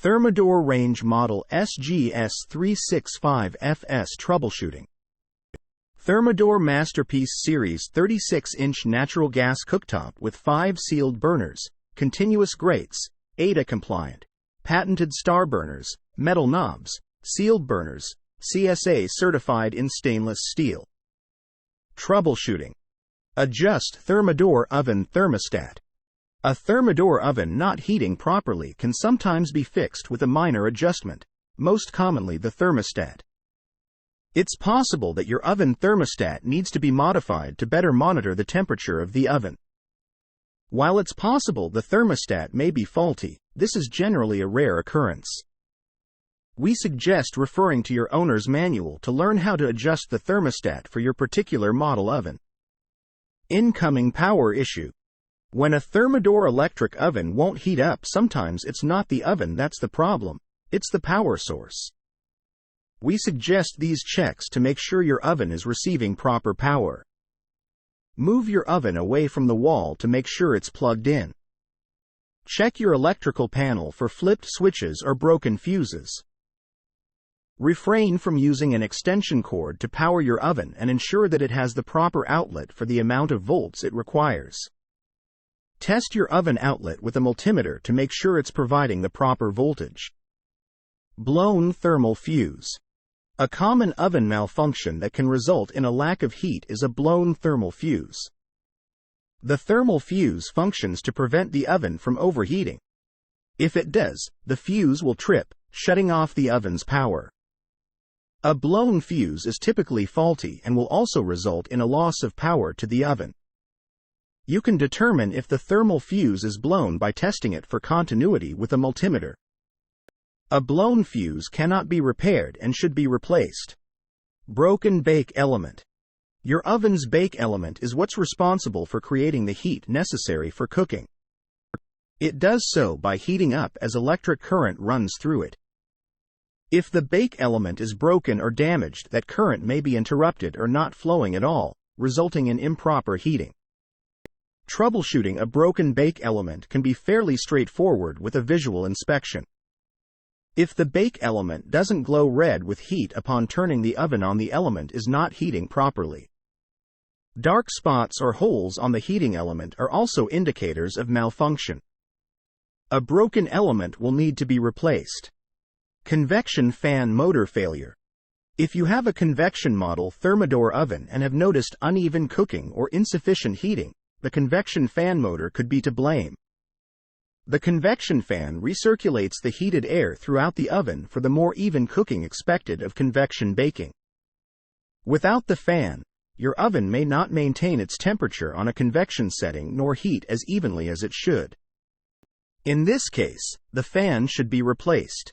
Thermador range model SGS365FS troubleshooting. Thermador Masterpiece Series 36-inch natural gas cooktop with 5 sealed burners, continuous grates, ADA compliant, patented star burners, metal knobs, sealed burners, CSA certified in stainless steel. Troubleshooting. Adjust Thermador oven thermostat. A Thermador oven not heating properly can sometimes be fixed with a minor adjustment, most commonly the thermostat. It's possible that your oven thermostat needs to be modified to better monitor the temperature of the oven. While it's possible the thermostat may be faulty, this is generally a rare occurrence. We suggest referring to your owner's manual to learn how to adjust the thermostat for your particular model oven. Incoming power issue. When a Thermador electric oven won't heat up, sometimes it's not the oven that's the problem, it's the power source. We suggest these checks to make sure your oven is receiving proper power. Move your oven away from the wall to make sure it's plugged in. Check your electrical panel for flipped switches or broken fuses. Refrain from using an extension cord to power your oven and ensure that it has the proper outlet for the amount of volts it requires. Test your oven outlet with a multimeter to make sure it's providing the proper voltage. Blown thermal fuse. A common oven malfunction that can result in a lack of heat is a blown thermal fuse. The thermal fuse functions to prevent the oven from overheating. If it does, the fuse will trip, shutting off the oven's power. A blown fuse is typically faulty and will also result in a loss of power to the oven. You can determine if the thermal fuse is blown by testing it for continuity with a multimeter. A blown fuse cannot be repaired and should be replaced. Broken bake element. Your oven's bake element is what's responsible for creating the heat necessary for cooking. It does so by heating up as electric current runs through it. If the bake element is broken or damaged, that current may be interrupted or not flowing at all, resulting in improper heating. Troubleshooting a broken bake element can be fairly straightforward with a visual inspection. If the bake element doesn't glow red with heat upon turning the oven on, the element is not heating properly. Dark spots or holes on the heating element are also indicators of malfunction. A broken element will need to be replaced. Convection fan motor failure. If you have a convection model Thermador oven and have noticed uneven cooking or insufficient heating, the convection fan motor could be to blame. The convection fan recirculates the heated air throughout the oven for the more even cooking expected of convection baking. Without the fan, your oven may not maintain its temperature on a convection setting nor heat as evenly as it should. In this case, the fan should be replaced.